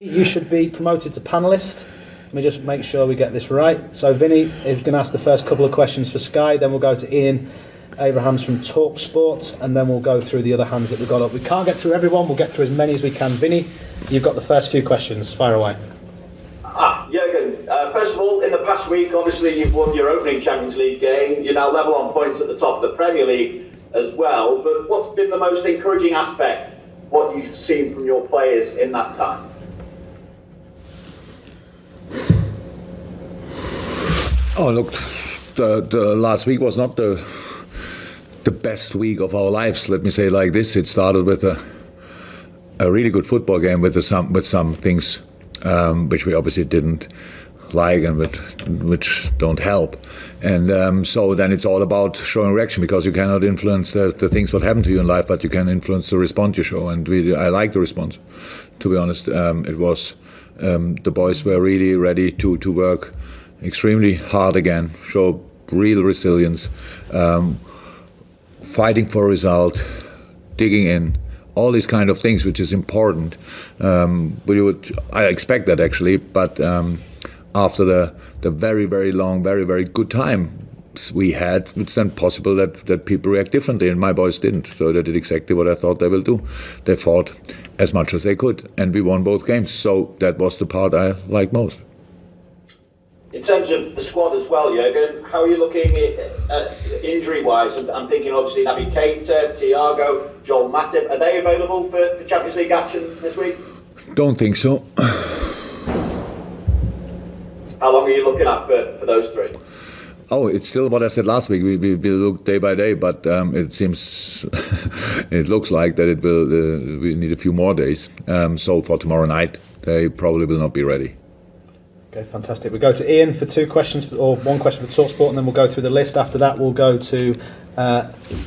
You should be promoted to panellist. Let me just make sure we get this right. So Vinny is going to ask the first couple of questions for Sky, then we'll go to Ian Abrahams from TalkSport, and then we'll go through the other hands that we've got up. We can't get through everyone, we'll get through as many as we can. Vinny, you've got the first few questions. Fire away. Jürgen, first of all, in the past week, obviously you've won your opening Champions League game. You're now level on points at the top of the Premier League as well. But what's been the most encouraging aspect, what you've seen from your players in that time? Oh, look, the last week was not the best week of our lives. Let me say it like this: it started with a really good football game with some things which we obviously didn't like and which don't help. And so then it's all about showing reaction, because you cannot influence the things what happen to you in life, but you can influence the response you show. And I like the response, to be honest. It was the boys were really ready to work extremely hard again, show real resilience, fighting for a result, digging in, all these kind of things, which is important. I expect that actually, but after the very, very long, very, very good time we had, it's then possible that people react differently, and my boys didn't. So they did exactly what I thought they will do. They fought as much as they could, and we won both games. So that was the part I liked most. In terms of the squad as well, Jürgen, how are you looking injury-wise? I'm thinking obviously Naby Keita, Thiago, Joel Matip. Are they available for Champions League action this week? Don't think so. How long are you looking at for those three? Oh, it's still what I said last week. We look day by day, but it seems, it looks like that it will. We need a few more days. So for tomorrow night, they probably will not be ready. Okay, fantastic. We go to Ian for two questions, or one question for TalkSport, and then we'll go through the list. After that, we'll go to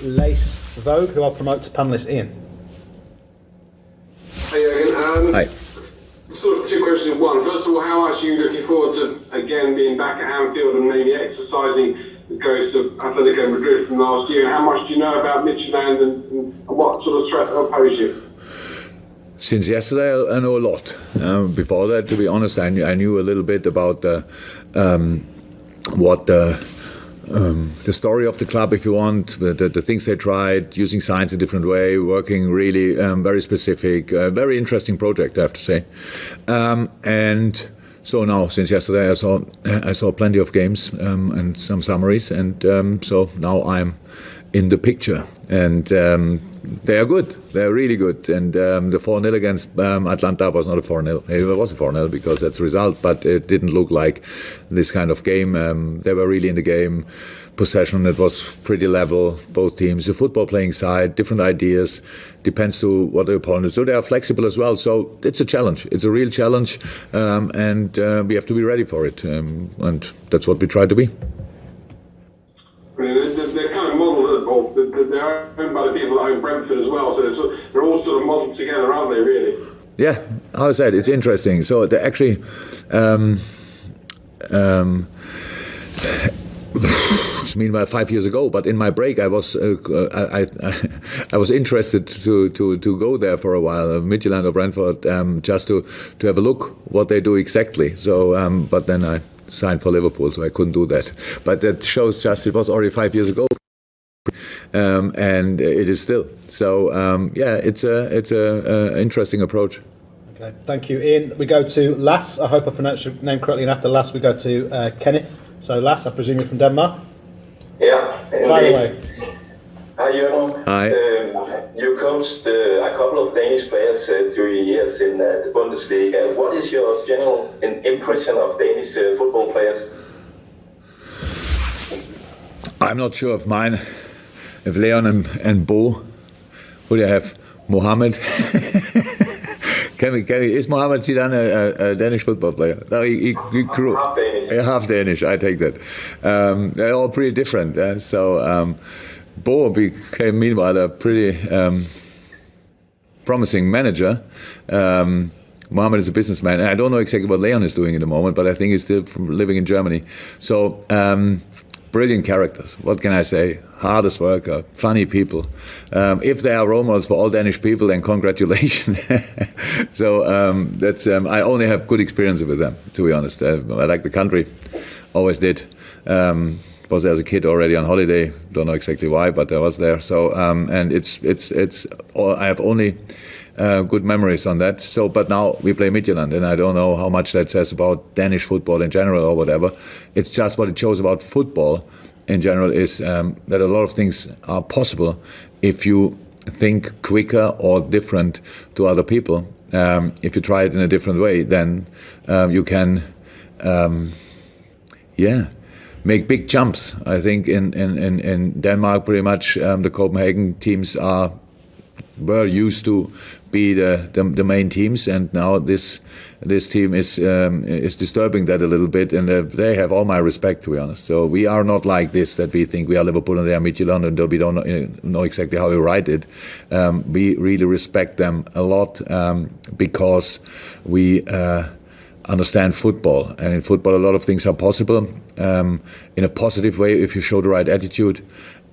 Lace Vogue, who I'll promote to panellist. Ian. Hey, Jürgen. Hi. Sort of two questions in one. First of all, how much are you looking forward to again being back at Anfield and maybe exercising the ghosts of Atletico Madrid from last year? And how much do you know about Midtjylland and what sort of threat they'll pose you? Since yesterday, I know a lot. Before that, to be honest, I knew a little bit about what the story of the club, if you want, the things they tried, using science a different way, working really very specific, very interesting project, I have to say. And so now, since yesterday, I saw plenty of games and some summaries, and so now I'm in the picture, and they are good. They're really good. And the 4-0 against Atlanta was not a 4-0. It was a 4-0 because that's the result, but it didn't look like this kind of game. They were really in the game. Possession, it was pretty level, both teams. The football playing side, different ideas, depends to what the opponent is. So they are flexible as well. So it's a challenge. It's a real challenge, and we have to be ready for it. And that's what we try to be. They're kind of modelled, or they're owned by the people that own Brentford as well, so they're all sort of modelled together, aren't they, really? Yeah, how I said, it's interesting. So they actually, it's meanwhile 5 years ago, but in my break I was I was interested to go there for a while, Midtjylland or Brentford, just to have a look what they do exactly. So, but then I signed for Liverpool, so I couldn't do that. But that shows just it was already 5 years ago, and it is still. So yeah, it's a interesting approach. Okay, thank you, Ian. We go to Lass. I hope I pronounced your name correctly. And after Lass, we go to Kenneth. So Lass, I presume you're from Denmark. Yeah. Fire away. Hi, Jürgen. Hi. You coached a couple of Danish players through your years in the Bundesliga. What is your general impression of Danish football players? I'm not sure if mine, if Leon and Bo, who do I have? Mohammed. Is Mohammed Zidane a Danish football player? No, he grew half Danish. Half Danish, I take that. They're all pretty different. So Bo became meanwhile a pretty promising manager. Mohammed is a businessman. And I don't know exactly what Leon is doing at the moment, but I think he's still living in Germany. So brilliant characters. What can I say? Hardest worker, funny people. If they are role models for all Danish people, then congratulations. So that's I only have good experience with them, to be honest. I like the country, always did. Was there as a kid already on holiday. Don't know exactly why, but I was there. So and it's I have only good memories on that. So, but now we play Midtjylland, and I don't know how much that says about Danish football in general or whatever. It's just what it shows about football in general is that a lot of things are possible if you think quicker or different to other people. If you try it in a different way, then you can, make big jumps. I think in Denmark, pretty much the Copenhagen teams were used to be the main teams, and now this team is disturbing that a little bit, and they have all my respect, to be honest. So we are not like this, that we think we are Liverpool and they are Midtjylland, and we don't know exactly how we write it. We really respect them a lot because we understand football, and in football a lot of things are possible in a positive way if you show the right attitude,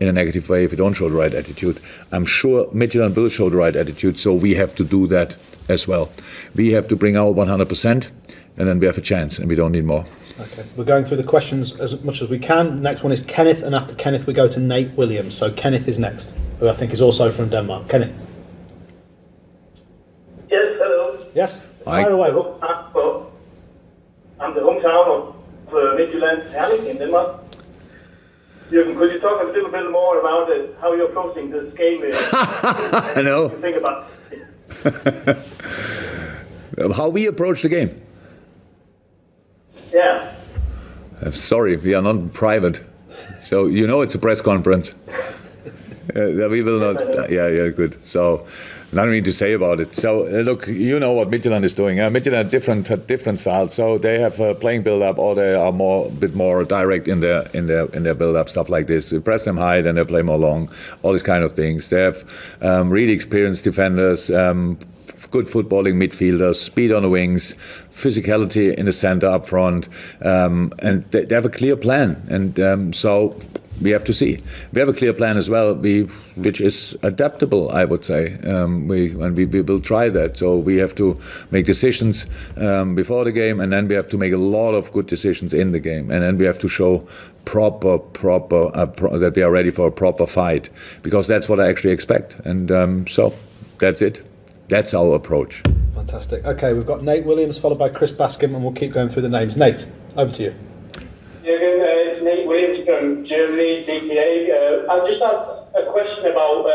in a negative way if you don't show the right attitude. I'm sure Midtjylland will show the right attitude, so we have to do that as well. We have to bring our 100%, and then we have a chance, and we don't need more. Okay, we're going through the questions as much as we can. Next one is Kenneth, and after Kenneth we go to Nate Williams. So Kenneth is next, who I think is also from Denmark. Kenneth. Yes, hello. Yes, Hi. fire away. I'm the hometown of Midtjylland, Herning in Denmark. Jürgen, could you talk a little bit more about how you're approaching this game? I know. What you think about it? How we approach the game? Yeah. I'm sorry, we are not private, so it's a press conference. We will Yes, not. Yeah, good. So. Nothing to say about it. So look, you know what Midtjylland is doing. Midtjylland different styles. So they have playing build-up, or they are a bit more direct in their build-up, stuff like this. We press them high, then they play more long. All these kind of things. They have really experienced defenders, good footballing midfielders, speed on the wings, physicality in the center up front, and they have a clear plan. And so. We have to see. We have a clear plan as well, which is adaptable, I would say. We will try that. So we have to make decisions before the game, and then we have to make a lot of good decisions in the game, and then we have to show proper that we are ready for a proper fight, because that's what I actually expect. And so that's it. That's our approach. Fantastic. Okay, we've got Nate Williams followed by Chris Bascom, and we'll keep going through the names. Nate, over to you. Jürgen, it's Nate Williams from Germany, DPA. I just had a question about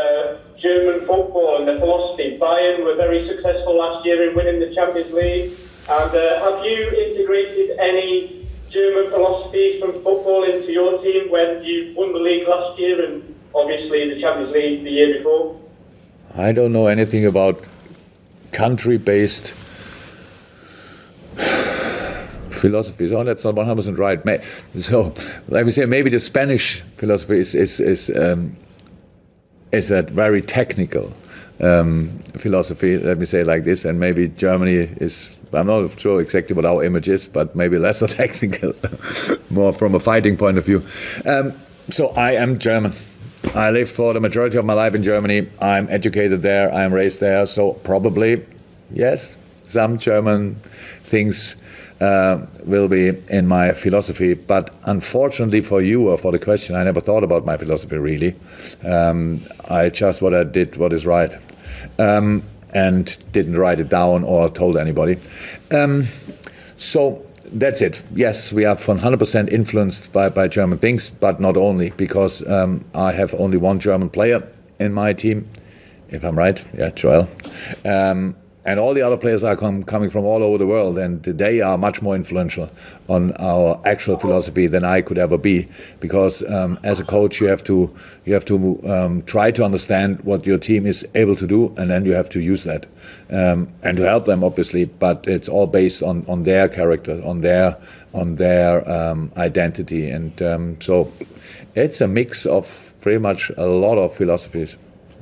German football and the philosophy. Bayern were very successful last year in winning the Champions League. And have you integrated any German philosophies from football into your team when you won the league last year and obviously the Champions League the year before? I don't know anything about country-based philosophies. Oh, that's not 100% right. So, let me say, maybe the Spanish philosophy is a very technical philosophy. Let me say it like this, and maybe Germany is. I'm not sure exactly what our image is, but maybe less so technical, more from a fighting point of view. So I am German. I lived for the majority of my life in Germany. I'm educated there. I'm raised there. So probably, yes, some German things will be in my philosophy, but unfortunately for you or for the question, I never thought about my philosophy really. I just what I did, what is right, and didn't write it down or told anybody. So that's it. Yes, we are 100% influenced by German things, but not only, because I have only one German player in my team, if I'm right. Yeah, Joel. And all the other players are coming from all over the world, and they are much more influential on our actual philosophy than I could ever be. Because as a coach, you have to try to understand what your team is able to do, and then you have to use that and to help them, obviously. But it's all based on their character, on their identity, and so it's a mix of pretty much a lot of philosophies.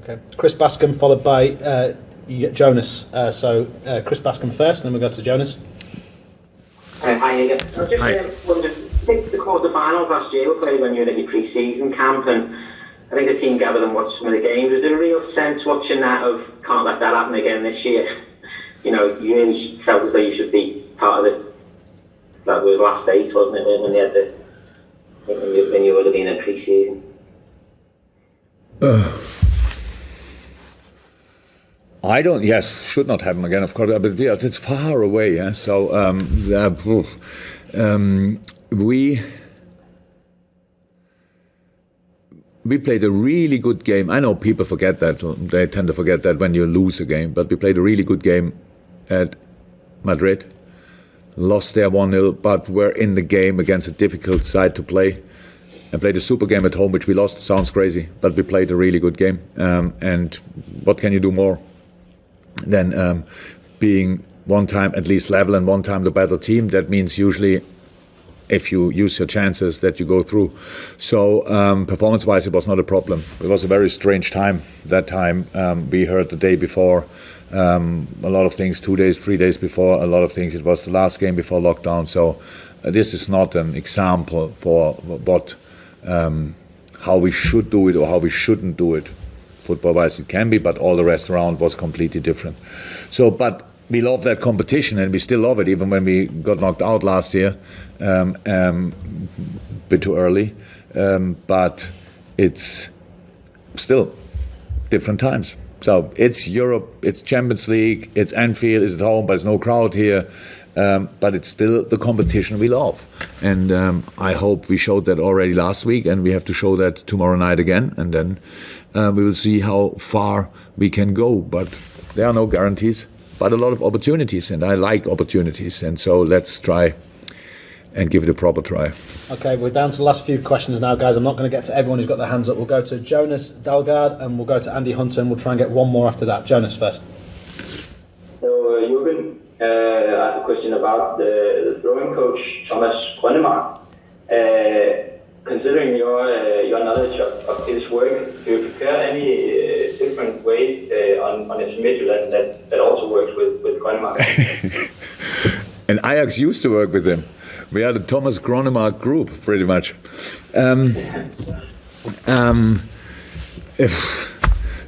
Okay, Chris Bascom followed by. Jonas. So Chris Bascom first, and then we'll go to Jonas. Hi again. I just wondered think the quarterfinals last year were played when you were at your pre-season camp, and I think the team gathered and watched some of the games. Was there a real sense watching that of can't let that happen again this year? You really felt as though you should be part of it. That was last 8, wasn't it, when they had when you would have been at pre-season? I don't. Yes, should not happen again. Of course, but it's far away. Yeah. So we played a really good game. I know people forget that. They tend to forget that when you lose a game. But we played a really good game at Madrid. Lost there 1-0, but we're in the game against a difficult side to play. And played a super game at home, which we lost. Sounds crazy, but we played a really good game. And what can you do more than being one time at least level and one time the better team? That means usually, if you use your chances, that you go through. So performance-wise, it was not a problem. It was a very strange time. That time we heard the day before a lot of things, 2 days, 3 days before, a lot of things. It was the last game before lockdown. So this is not an example for what how we should do it or how we shouldn't do it. Football-wise, it can be, but all the rest around was completely different. So, but we love that competition, and we still love it, even when we got knocked out last year, a bit too early. But it's still different times. So it's Europe, it's Champions League, it's Anfield, it's at home, but there's no crowd here. But it's still the competition we love. And I hope we showed that already last week, and we have to show that tomorrow night again. And then we will see how far we can go. But there are no guarantees, but a lot of opportunities. And I like opportunities. And so let's try and give it a proper try. Okay, we're down to the last few questions now, guys. I'm not going to get to everyone who's got their hands up. We'll go to Jonas Dalgard, and we'll go to Andy Hunter, and we'll try and get one more after that. Jonas first. So, Jürgen, I have a question about the throwing coach, Thomas Grønnemark. Considering your knowledge of his work, do you prepare any different way on his Midtjylland that also works with Grønnemark? And Ajax used to work with him. We are the Thomas Grønnemark group, pretty much.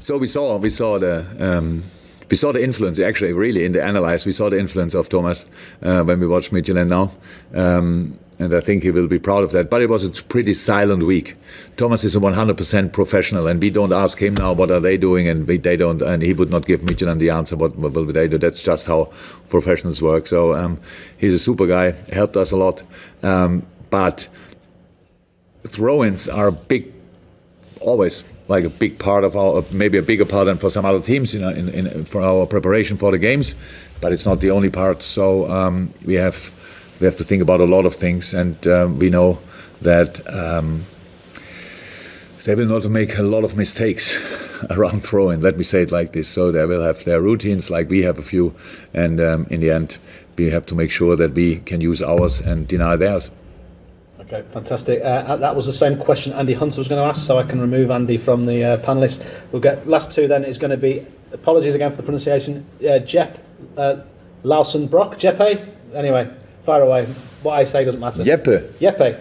So we saw the influence, actually, really, in the analyze. We saw the influence of Thomas when we watched Midtjylland now. And I think he will be proud of that. But it was a pretty silent week. Thomas is a 100% professional, and we don't ask him now what are they doing, and they don't, and he would not give Midtjylland the answer what will they do. That's just how professionals work. So he's a super guy, helped us a lot. But throw-ins are always like a big part of our, maybe a bigger part than for some other teams, for our preparation for the games. But it's not the only part. So we have to think about a lot of things, and we know that they will not make a lot of mistakes around throwing. Let me say it like this. So they will have their routines, like we have a few, and in the end, we have to make sure that we can use ours and deny theirs. Okay, fantastic. That was the same question Andy Hunter was going to ask, so I can remove Andy from the panellists. We'll get last two. Then is going to be, apologies again for the pronunciation, Jep Lausenbrock. Jeppe. Anyway. Far away. What I say doesn't matter. Jeppe.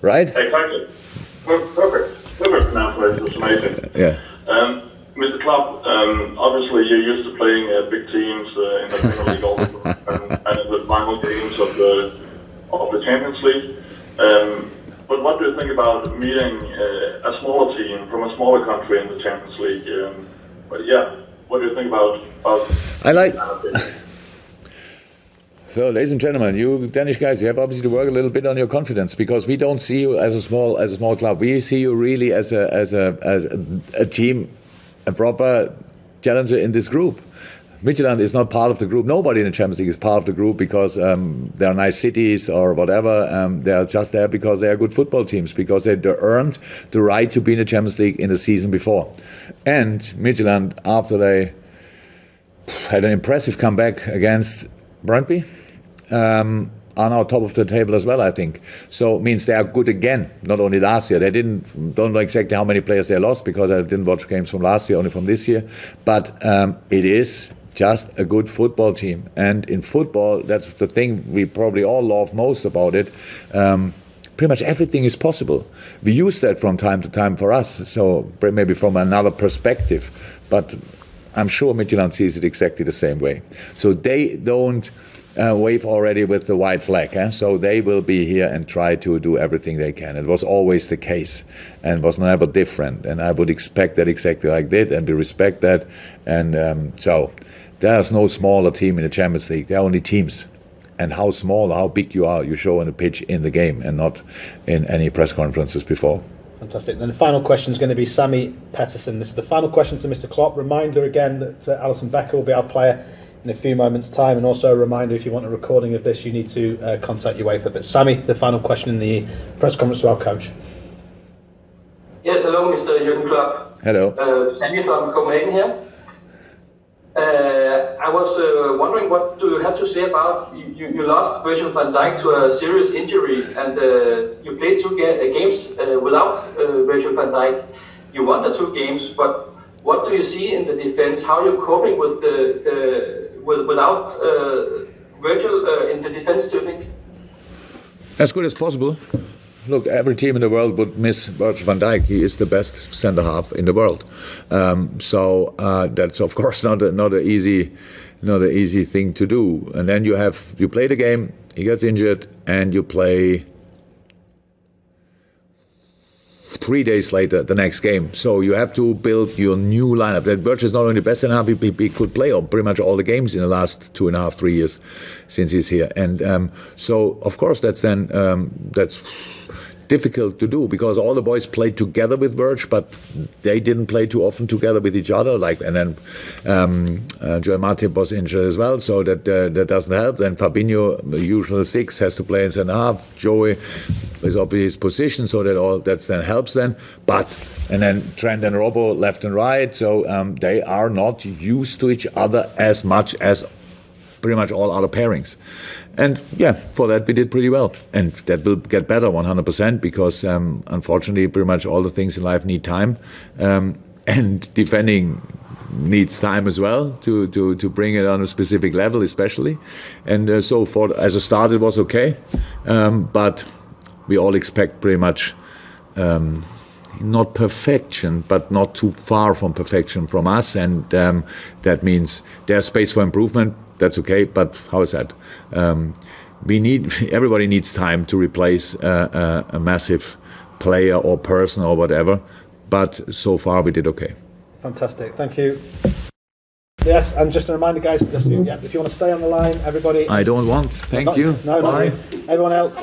Right? Exactly. Perfect pronunciation. It's amazing. Yeah. Mr. Klopp, obviously you're used to playing big teams in the Premier League also, and in the final games of the Champions League. But what do you think about meeting a smaller team from a smaller country in the Champions League? What do you think about I like. So, ladies and gentlemen, you Danish guys, you have obviously to work a little bit on your confidence, because we don't see you as a small club. We see you really as a team, a proper challenger in this group. Midtjylland is not part of the group. Nobody in the Champions League is part of the group because they are nice cities or whatever. They are just there because they are good football teams, because they earned the right to be in the Champions League in the season before. And Midtjylland, after they had an impressive comeback against Brøndby, are now top of the table as well, I think. So it means they are good again, not only last year. Don't know exactly how many players they lost, because I didn't watch games from last year, only from this year. But it is just a good football team. And in football, that's the thing we probably all love most about it. pretty much everything is possible. We use that from time to time for us, so maybe from another perspective, but I'm sure Midtjylland sees it exactly the same way. So they don't wave already with the white flag, so they will be here and try to do everything they can. It was always the case and was never different, and I would expect that exactly like that, and we respect that. And so there's no smaller team in the Champions League. There are only teams. And how small or how big you are, you show on the pitch in the game and not in any press conferences before. Fantastic. Then the final question is going to be Sammy Pettersson. This is the final question to Mr. Klopp. Reminder again that Alison Becker will be our player in a few moments' time, and also a reminder, if you want a recording of this, you need to contact UEFA. But Sammy, the final question in the press conference to our coach. Yes, hello, Mr. Jürgen Klopp. Hello. Sammy from Copenhagen here. I was wondering, what do you have to say about you lost Virgil van Dijk to a serious injury, and you played 2 games without Virgil van Dijk. You won the 2 games, but what do you see in the defense? How are you coping with without Virgil in the defense, do you think? As good as possible. Look, every team in the world would miss Virgil van Dijk. He is the best centre half in the world. So that's of course not an easy thing to do. And then you play the game, he gets injured, and you play 3 days later the next game. So you have to build your new lineup. That Virgil is not only the best centre half, he could play pretty much all the games in the last 2.5, 3 years since he's here. And so of course that's difficult to do, because all the boys played together with Virg, but they didn't play too often together with each other. And then Joel Matip was injured as well, so that doesn't help. Then Fabinho, the usual 6, has to play in centre half. Joey is obviously his position, so that then helps then. And then Trent and Robbo left and right, so they are not used to each other as much as pretty much all other pairings. And yeah, for that we did pretty well. And that will get better 100%, because unfortunately pretty much all the things in life need time. And defending needs time as well to bring it on a specific level especially. And so as a start it was okay. But we all expect pretty much not perfection, but not too far from perfection from us. And that means there's space for improvement. That's okay, but how is that? Everybody needs time to replace a massive player or person or whatever, but so far we did okay. Fantastic, thank you. Yes, and just a reminder, guys, if you want to stay on the line, everybody. I don't want, thank you. No, bye. Everyone else,